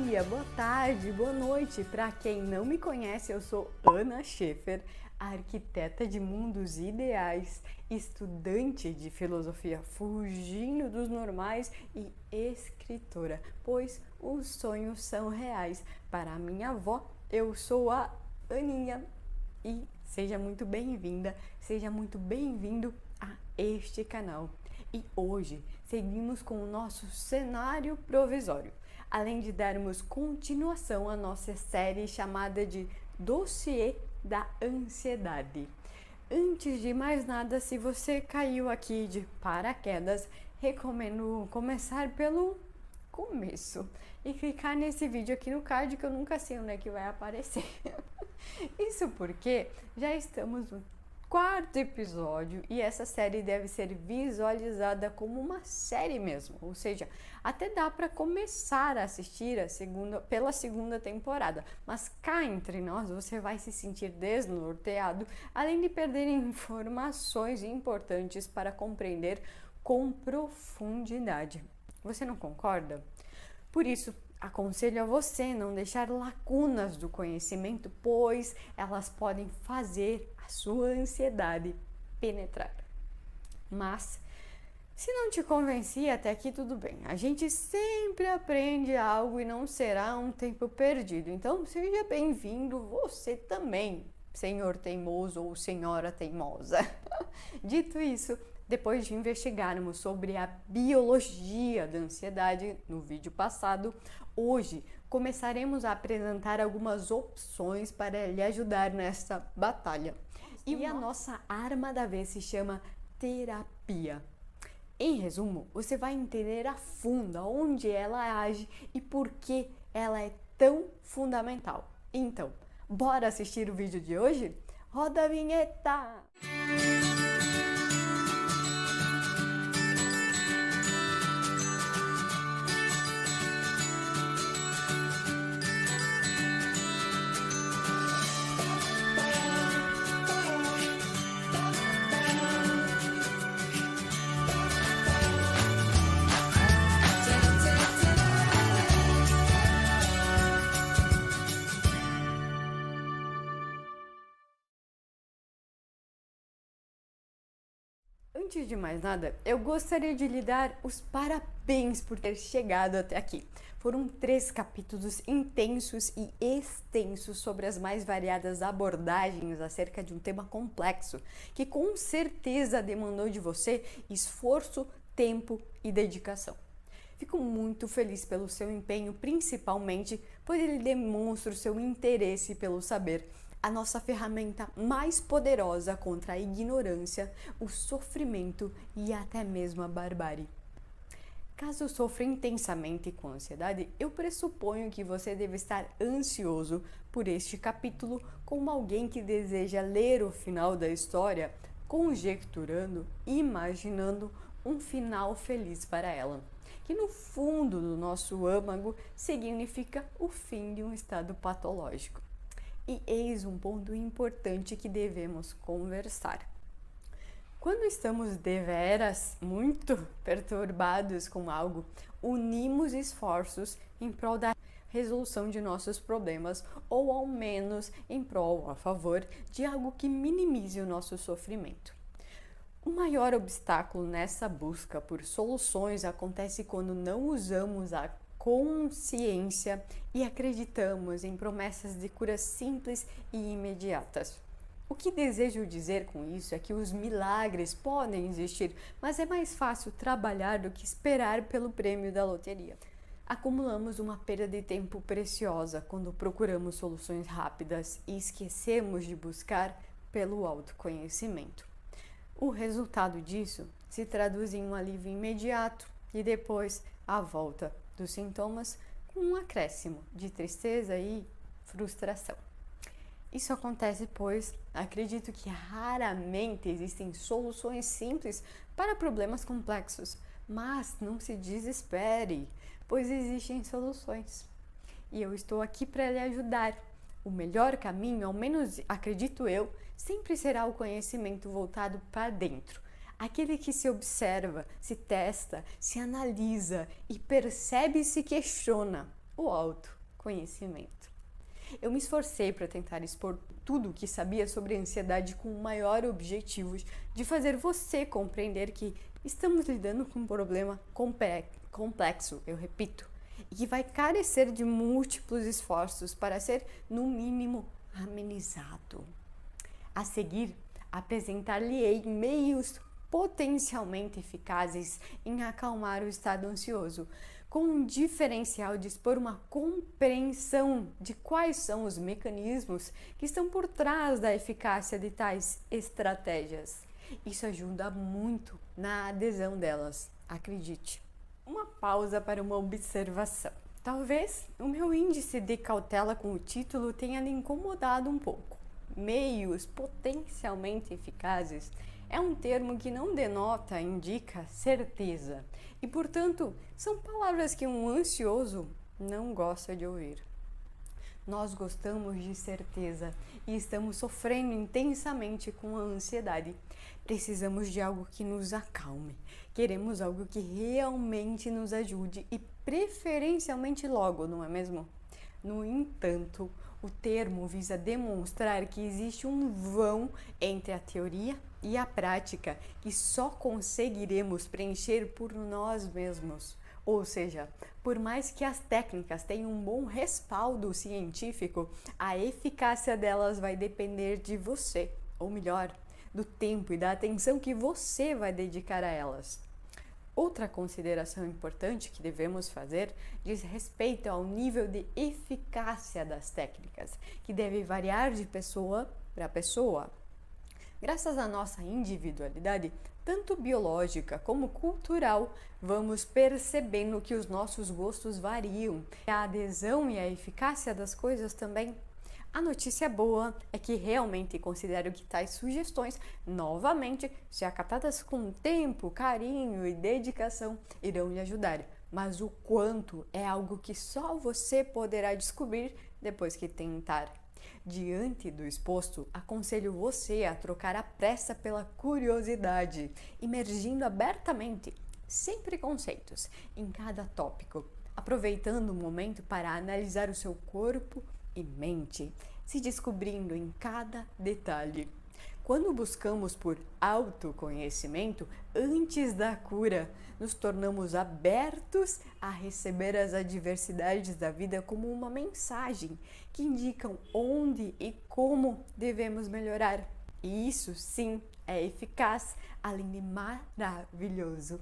dia, boa tarde, boa noite. Para quem não me conhece, eu sou Ana Scheffer, arquiteta de mundos ideais, estudante de filosofia fugindo dos normais e escritora, pois os sonhos são reais. Para a minha avó, eu sou a Aninha e seja muito bem-vinda, seja muito bem-vindo a este canal. E hoje seguimos com o nosso cenário provisório, além de darmos continuação à nossa série chamada de Dossiê da Ansiedade. Antes de mais nada, se você caiu aqui de paraquedas, recomendo começar pelo começo e clicar nesse vídeo aqui no card, que eu nunca sei onde é que vai aparecer. Isso porque já estamos no quarto episódio e essa série deve ser visualizada como uma série mesmo, ou seja, até dá para começar a assistir pela segunda temporada, mas cá entre nós você vai se sentir desnorteado, além de perder informações importantes para compreender com profundidade. Você não concorda? Por isso, aconselho a você não deixar lacunas do conhecimento, pois elas podem fazer a sua ansiedade penetrar. Mas, se não te convenci até aqui, tudo bem. A gente sempre aprende algo e não será um tempo perdido. Então, seja bem-vindo você também, senhor teimoso ou senhora teimosa. Dito isso, depois de investigarmos sobre a biologia da ansiedade no vídeo passado, hoje começaremos a apresentar algumas opções para lhe ajudar nesta batalha. E a nossa arma da vez se chama terapia. Em resumo, você vai entender a fundo onde ela age e por que ela é tão fundamental. Então, bora assistir o vídeo de hoje? Roda a vinheta! Antes de mais nada, eu gostaria de lhe dar os parabéns por ter chegado até aqui. Foram 3 capítulos intensos e extensos sobre as mais variadas abordagens acerca de um tema complexo, que com certeza demandou de você esforço, tempo e dedicação. Fico muito feliz pelo seu empenho, principalmente pois ele demonstra o seu interesse pelo saber, a nossa ferramenta mais poderosa contra a ignorância, o sofrimento e até mesmo a barbárie. Caso sofra intensamente com ansiedade, eu pressuponho que você deve estar ansioso por este capítulo, como alguém que deseja ler o final da história, conjecturando, imaginando um final feliz para ela, que no fundo do nosso âmago significa o fim de um estado patológico. E eis um ponto importante que devemos conversar. Quando estamos deveras muito perturbados com algo, unimos esforços em prol da resolução de nossos problemas ou ao menos em prol, a favor, de algo que minimize o nosso sofrimento. O maior obstáculo nessa busca por soluções acontece quando não usamos a consciência e acreditamos em promessas de curas simples e imediatas. O que desejo dizer com isso é que os milagres podem existir, mas é mais fácil trabalhar do que esperar pelo prêmio da loteria. Acumulamos uma perda de tempo preciosa quando procuramos soluções rápidas e esquecemos de buscar pelo autoconhecimento. O resultado disso se traduz em um alívio imediato e depois a volta dos sintomas com um acréscimo de tristeza e frustração. Isso acontece pois acredito que raramente existem soluções simples para problemas complexos, mas não se desespere, pois existem soluções. E eu estou aqui para lhe ajudar. O melhor caminho, ao menos acredito eu, sempre será o conhecimento voltado para dentro. Aquele que se observa, se testa, se analisa e percebe e se questiona. O conhecimento. Eu me esforcei para tentar expor tudo o que sabia sobre ansiedade com o maior objetivo de fazer você compreender que estamos lidando com um problema complexo, eu repito, e que vai carecer de múltiplos esforços para ser, no mínimo, amenizado. A seguir, apresentar-lhe-ei meios potencialmente eficazes em acalmar o estado ansioso, com um diferencial de expor uma compreensão de quais são os mecanismos que estão por trás da eficácia de tais estratégias. Isso ajuda muito na adesão delas, acredite. Uma pausa para uma observação. Talvez o meu índice de cautela com o título tenha lhe incomodado um pouco. Meios potencialmente eficazes é um termo que não denota, indica certeza e, portanto, são palavras que um ansioso não gosta de ouvir. Nós gostamos de certeza e estamos sofrendo intensamente com a ansiedade. Precisamos de algo que nos acalme. Queremos algo que realmente nos ajude e preferencialmente logo, não é mesmo? No entanto, o termo visa demonstrar que existe um vão entre a teoria e a prática que só conseguiremos preencher por nós mesmos. Ou seja, por mais que as técnicas tenham um bom respaldo científico, a eficácia delas vai depender de você, ou melhor, do tempo e da atenção que você vai dedicar a elas. Outra consideração importante que devemos fazer diz respeito ao nível de eficácia das técnicas, que deve variar de pessoa para pessoa. Graças à nossa individualidade, tanto biológica como cultural, vamos percebendo que os nossos gostos variam, a adesão e a eficácia das coisas também. A notícia boa é que realmente considero que tais sugestões, novamente, se acatadas com tempo, carinho e dedicação, irão lhe ajudar. Mas o quanto é algo que só você poderá descobrir depois que tentar. Diante do exposto, aconselho você a trocar a pressa pela curiosidade, imergindo abertamente, sem preconceitos, em cada tópico, aproveitando o momento para analisar o seu corpo e mente, se descobrindo em cada detalhe. Quando buscamos por autoconhecimento antes da cura, nos tornamos abertos a receber as adversidades da vida como uma mensagem que indicam onde e como devemos melhorar. E isso sim é eficaz, além de maravilhoso.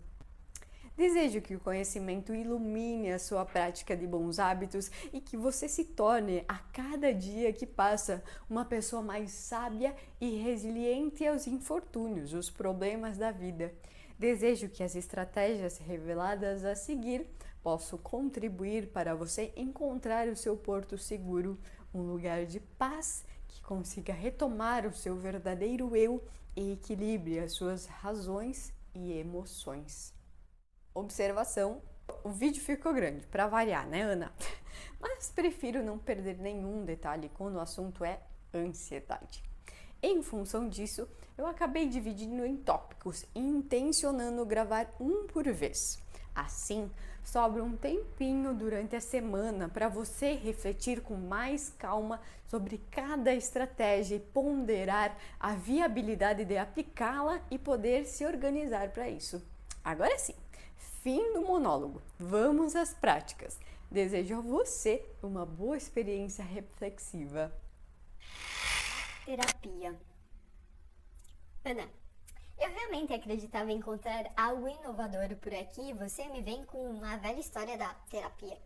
Desejo que o conhecimento ilumine a sua prática de bons hábitos e que você se torne, a cada dia que passa, uma pessoa mais sábia e resiliente aos infortúnios, os problemas da vida. Desejo que as estratégias reveladas a seguir possam contribuir para você encontrar o seu porto seguro, um lugar de paz que consiga retomar o seu verdadeiro eu e equilibre as suas razões e emoções. Observação, o vídeo ficou grande, para variar, né, Ana? Mas prefiro não perder nenhum detalhe quando o assunto é ansiedade. Em função disso, eu acabei dividindo em tópicos e intencionando gravar um por vez. Assim, sobra um tempinho durante a semana para você refletir com mais calma sobre cada estratégia e ponderar a viabilidade de aplicá-la e poder se organizar para isso. Agora sim, fim do monólogo. Vamos às práticas. Desejo a você uma boa experiência reflexiva. Terapia. Ana, eu realmente acreditava em encontrar algo inovador por aqui e você me vem com a velha história da terapia.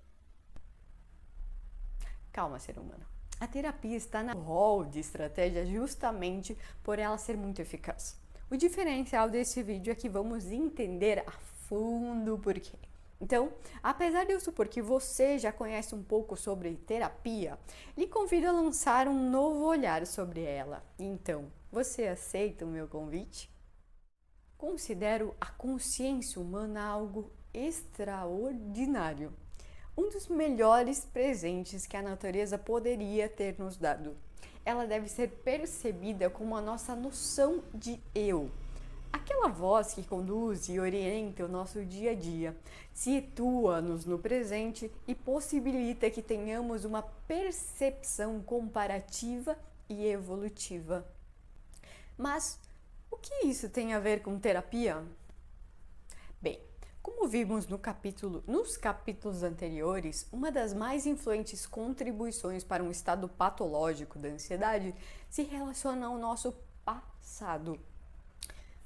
Calma, ser humano. A terapia está no rol de estratégia justamente por ela ser muito eficaz. O diferencial desse vídeo é que vamos entender a fundo o porquê. Então, apesar de eu supor que você já conhece um pouco sobre terapia, lhe convido a lançar um novo olhar sobre ela. Então, você aceita o meu convite? Considero a consciência humana algo extraordinário. Um dos melhores presentes que a natureza poderia ter nos dado. Ela deve ser percebida como a nossa noção de eu. Aquela voz que conduz e orienta o nosso dia a dia, situa-nos no presente e possibilita que tenhamos uma percepção comparativa e evolutiva. Mas o que isso tem a ver com terapia? Bem, como vimos nos capítulos anteriores, uma das mais influentes contribuições para um estado patológico da ansiedade se relaciona ao nosso passado.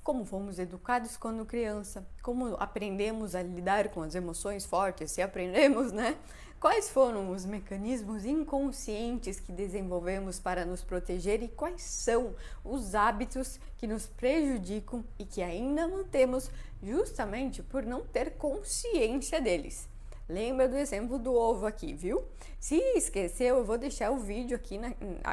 Como fomos educados quando criança, como aprendemos a lidar com as emoções fortes, se aprendemos, né? Quais foram os mecanismos inconscientes que desenvolvemos para nos proteger e quais são os hábitos que nos prejudicam e que ainda mantemos justamente por não ter consciência deles. Lembra do exemplo do ovo aqui, viu? Se esqueceu, eu vou deixar o vídeo aqui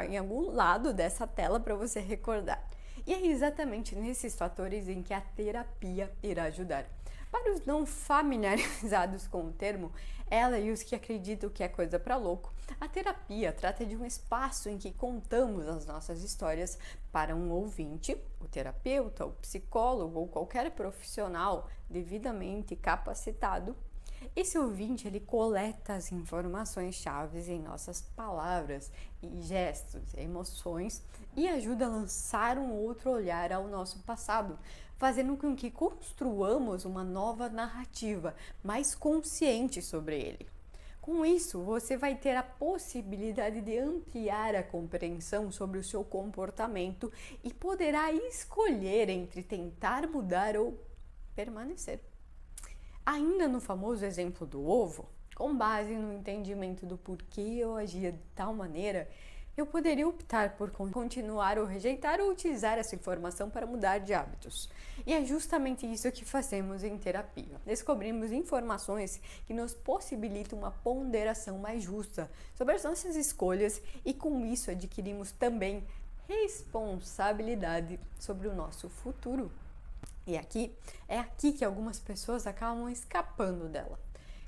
em algum lado dessa tela para você recordar. E é exatamente nesses fatores em que a terapia irá ajudar. Para os não familiarizados com o termo, ela e os que acreditam que é coisa para louco, a terapia trata de um espaço em que contamos as nossas histórias para um ouvinte, o terapeuta, o psicólogo ou qualquer profissional devidamente capacitado. Esse ouvinte, ele coleta as informações chaves em nossas palavras e gestos, emoções e ajuda a lançar um outro olhar ao nosso passado, fazendo com que construamos uma nova narrativa mais consciente sobre ele. Com isso, você vai ter a possibilidade de ampliar a compreensão sobre o seu comportamento e poderá escolher entre tentar mudar ou permanecer. Ainda no famoso exemplo do ovo, com base no entendimento do porquê eu agia de tal maneira, eu poderia optar por continuar ou rejeitar ou utilizar essa informação para mudar de hábitos. E é justamente isso que fazemos em terapia. Descobrimos informações que nos possibilitam uma ponderação mais justa sobre as nossas escolhas e com isso adquirimos também responsabilidade sobre o nosso futuro. E é aqui que algumas pessoas acabam escapando dela.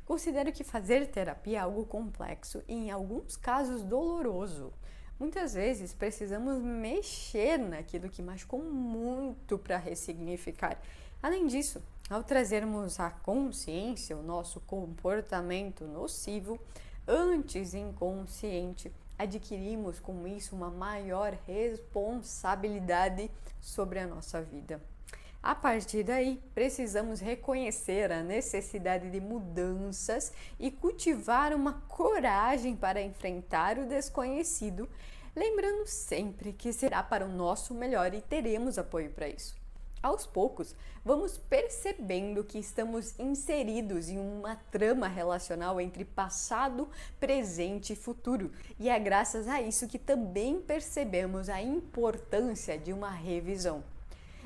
Considero que fazer terapia é algo complexo e, em alguns casos, doloroso. Muitas vezes precisamos mexer naquilo que machucou muito para ressignificar. Além disso, ao trazermos à consciência o nosso comportamento nocivo, antes inconsciente, adquirimos com isso uma maior responsabilidade sobre a nossa vida. A partir daí, precisamos reconhecer a necessidade de mudanças e cultivar uma coragem para enfrentar o desconhecido, lembrando sempre que será para o nosso melhor e teremos apoio para isso. Aos poucos, vamos percebendo que estamos inseridos em uma trama relacional entre passado, presente e futuro, e é graças a isso que também percebemos a importância de uma revisão.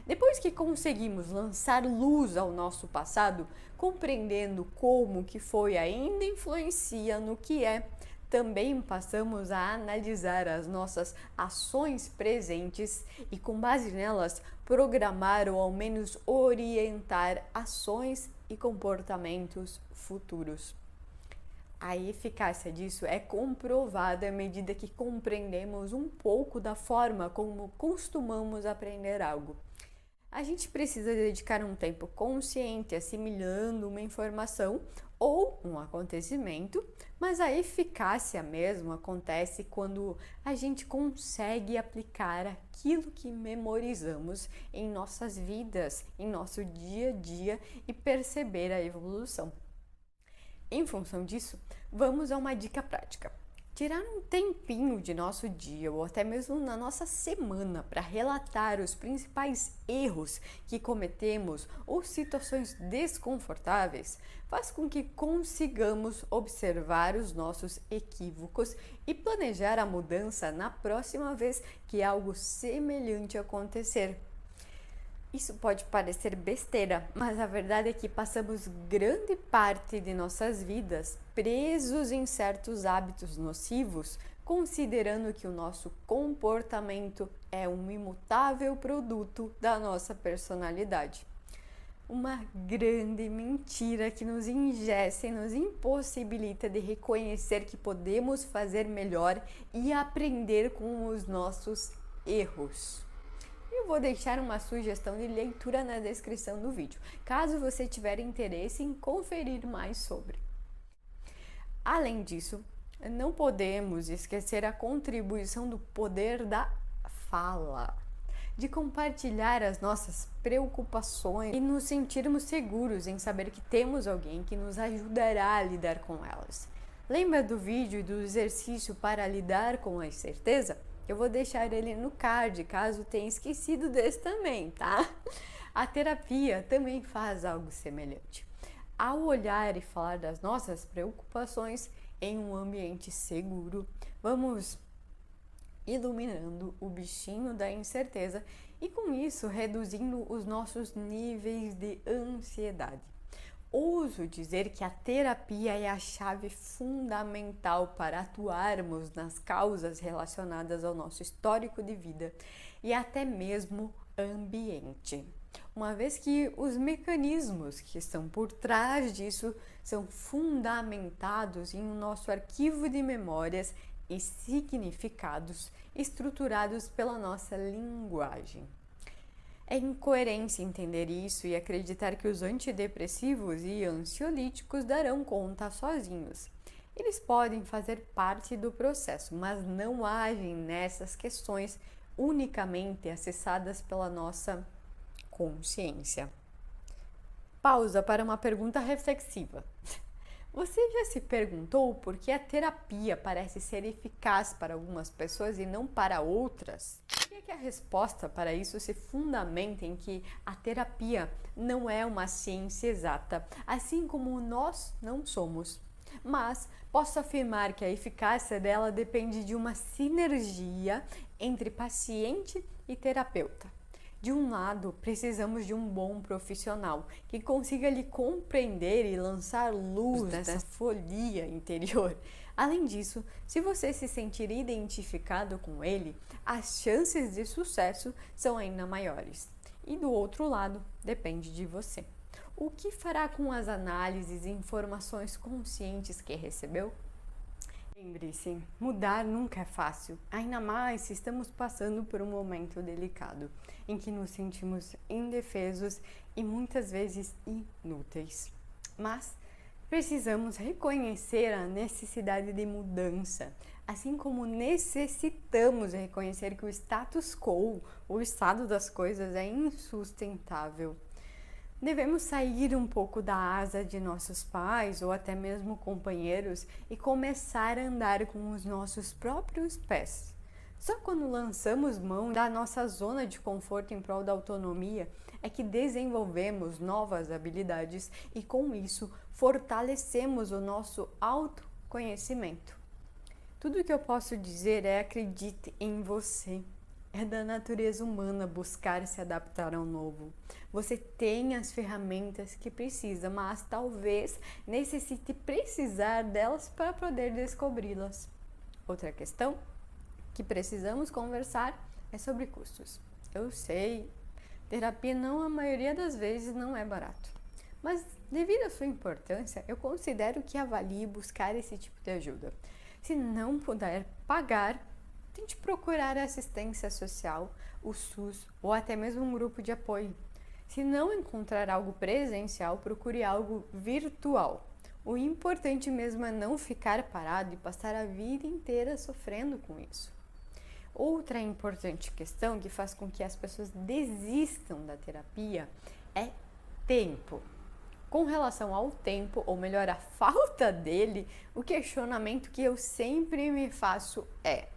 Depois que conseguimos lançar luz ao nosso passado, compreendendo como que foi ainda influencia no que é, também passamos a analisar as nossas ações presentes e, com base nelas, programar ou ao menos orientar ações e comportamentos futuros. A eficácia disso é comprovada à medida que compreendemos um pouco da forma como costumamos aprender algo. A gente precisa dedicar um tempo consciente assimilando uma informação ou um acontecimento, mas a eficácia mesmo acontece quando a gente consegue aplicar aquilo que memorizamos em nossas vidas, em nosso dia a dia e perceber a evolução. Em função disso, vamos a uma dica prática. Tirar um tempinho de nosso dia ou até mesmo na nossa semana para relatar os principais erros que cometemos ou situações desconfortáveis faz com que consigamos observar os nossos equívocos e planejar a mudança na próxima vez que algo semelhante acontecer. Isso pode parecer besteira, mas a verdade é que passamos grande parte de nossas vidas presos em certos hábitos nocivos, considerando que o nosso comportamento é um imutável produto da nossa personalidade. Uma grande mentira que nos engessa e nos impossibilita de reconhecer que podemos fazer melhor e aprender com os nossos erros. Eu vou deixar uma sugestão de leitura na descrição do vídeo, caso você tiver interesse em conferir mais sobre. Além disso, não podemos esquecer a contribuição do poder da fala, de compartilhar as nossas preocupações e nos sentirmos seguros em saber que temos alguém que nos ajudará a lidar com elas. Lembra do vídeo e do exercício para lidar com a incerteza? Eu vou deixar ele no card, caso tenha esquecido desse também, tá? A terapia também faz algo semelhante. Ao olhar e falar das nossas preocupações em um ambiente seguro, vamos iluminando o bichinho da incerteza e com isso reduzindo os nossos níveis de ansiedade. Ouso dizer que a terapia é a chave fundamental para atuarmos nas causas relacionadas ao nosso histórico de vida e até mesmo ambiente, uma vez que os mecanismos que estão por trás disso são fundamentados em um nosso arquivo de memórias e significados estruturados pela nossa linguagem. É incoerência entender isso e acreditar que os antidepressivos e ansiolíticos darão conta sozinhos. Eles podem fazer parte do processo, mas não agem nessas questões unicamente acessadas pela nossa consciência. Pausa para uma pergunta reflexiva. Você já se perguntou por que a terapia parece ser eficaz para algumas pessoas e não para outras? E é que a resposta para isso se fundamenta em que a terapia não é uma ciência exata, assim como nós não somos. Mas posso afirmar que a eficácia dela depende de uma sinergia entre paciente e terapeuta. De um lado, precisamos de um bom profissional que consiga lhe compreender e lançar luz dessa folia interior. Além disso, se você se sentir identificado com ele, as chances de sucesso são ainda maiores. E do outro lado, depende de você. O que fará com as análises e informações conscientes que recebeu? Lembre-se, mudar nunca é fácil, ainda mais se estamos passando por um momento delicado, em que nos sentimos indefesos e muitas vezes inúteis. Mas precisamos reconhecer a necessidade de mudança, assim como necessitamos reconhecer que o status quo, o estado das coisas, é insustentável. Devemos sair um pouco da asa de nossos pais ou até mesmo companheiros e começar a andar com os nossos próprios pés. Só quando lançamos mão da nossa zona de conforto em prol da autonomia é que desenvolvemos novas habilidades e com isso fortalecemos o nosso autoconhecimento. Tudo o que eu posso dizer é: acredite em você. É da natureza humana buscar se adaptar ao novo. Você tem as ferramentas que precisa, mas talvez necessite precisar delas para poder descobri-las. Outra questão que precisamos conversar é sobre custos. Eu sei, terapia a maioria das vezes não é barato. Mas devido à sua importância, eu considero que avalie buscar esse tipo de ajuda. Se não puder pagar, tente procurar a assistência social, o SUS ou até mesmo um grupo de apoio. Se não encontrar algo presencial, procure algo virtual. O importante mesmo é não ficar parado e passar a vida inteira sofrendo com isso. Outra importante questão que faz com que as pessoas desistam da terapia é tempo. Com relação ao tempo, ou melhor, a falta dele, o questionamento que eu sempre me faço é: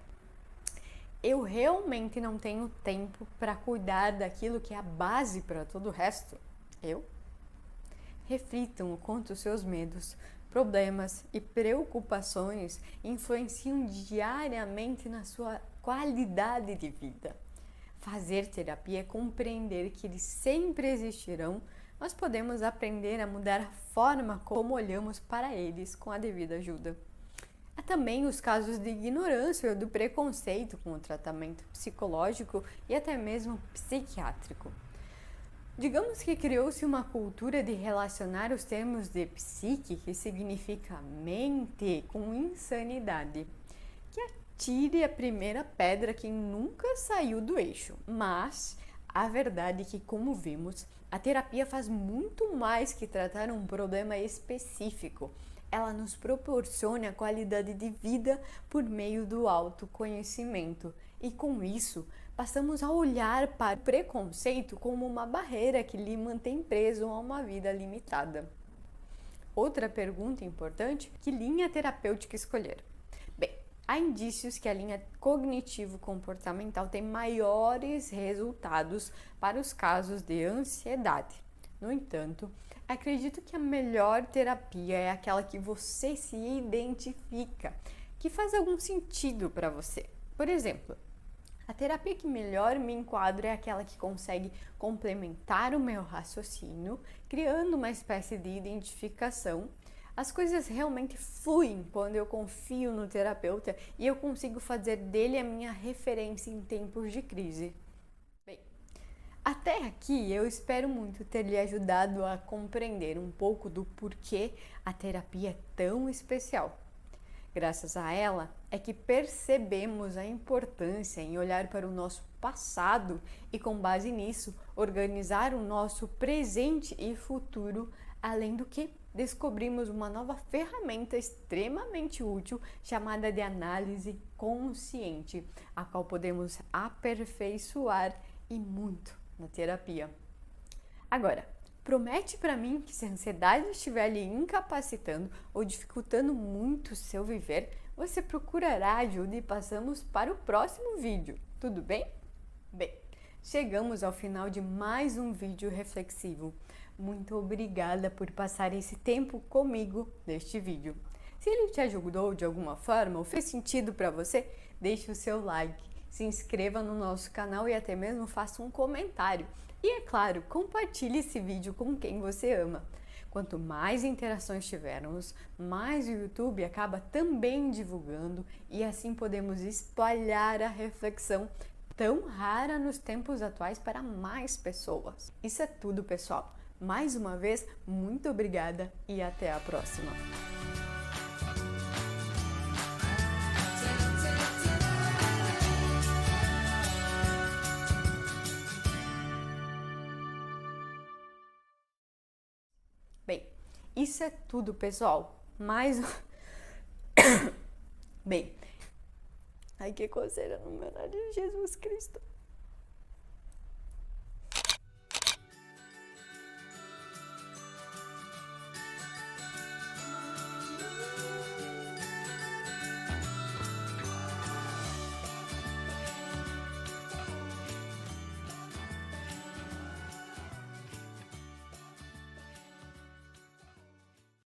eu realmente não tenho tempo para cuidar daquilo que é a base para todo o resto? Reflitam o quanto seus medos, problemas e preocupações influenciam diariamente na sua qualidade de vida. Fazer terapia é compreender que eles sempre existirão, mas podemos aprender a mudar a forma como olhamos para eles com a devida ajuda. Há também os casos de ignorância ou do preconceito com o tratamento psicológico e até mesmo psiquiátrico. Digamos que criou-se uma cultura de relacionar os termos de psique, que significa mente, com insanidade. Que atire a primeira pedra quem nunca saiu do eixo, mas A verdade é que, como vimos, a terapia faz muito mais que tratar um problema específico. Ela nos proporciona qualidade de vida por meio do autoconhecimento. E com isso, passamos a olhar para o preconceito como uma barreira que lhe mantém preso a uma vida limitada. Outra pergunta importante: que linha terapêutica escolher? Bem, há indícios que a linha cognitivo-comportamental tem maiores resultados para os casos de ansiedade. No entanto, acredito que a melhor terapia é aquela que você se identifica, que faz algum sentido para você. Por exemplo, a terapia que melhor me enquadra é aquela que consegue complementar o meu raciocínio, criando uma espécie de identificação. As coisas realmente fluem quando eu confio no terapeuta e eu consigo fazer dele a minha referência em tempos de crise. Bem, até aqui eu espero muito ter lhe ajudado a compreender um pouco do porquê a terapia é tão especial. Graças a ela é que percebemos a importância em olhar para o nosso passado e, com base nisso, organizar o nosso presente e futuro, além do que descobrimos uma nova ferramenta extremamente útil chamada de análise consciente, a qual podemos aperfeiçoar e muito na terapia. Agora, promete para mim que se a ansiedade estiver lhe incapacitando ou dificultando muito o seu viver, você procurará ajuda e passamos para o próximo vídeo, tudo bem? Bem, chegamos ao final de mais um vídeo reflexivo. Muito obrigada por passar esse tempo comigo neste vídeo. Se ele te ajudou de alguma forma ou fez sentido para você, deixe o seu like, se inscreva no nosso canal e até mesmo faça um comentário. E é claro, compartilhe esse vídeo com quem você ama. Quanto mais interações tivermos, mais o YouTube acaba também divulgando e assim podemos espalhar a reflexão tão rara nos tempos atuais para mais pessoas. Isso é tudo, pessoal. Mais uma vez, muito obrigada e até a próxima. Bem, isso é tudo, pessoal. Bem, ai que coceira no meu nariz, Jesus Cristo.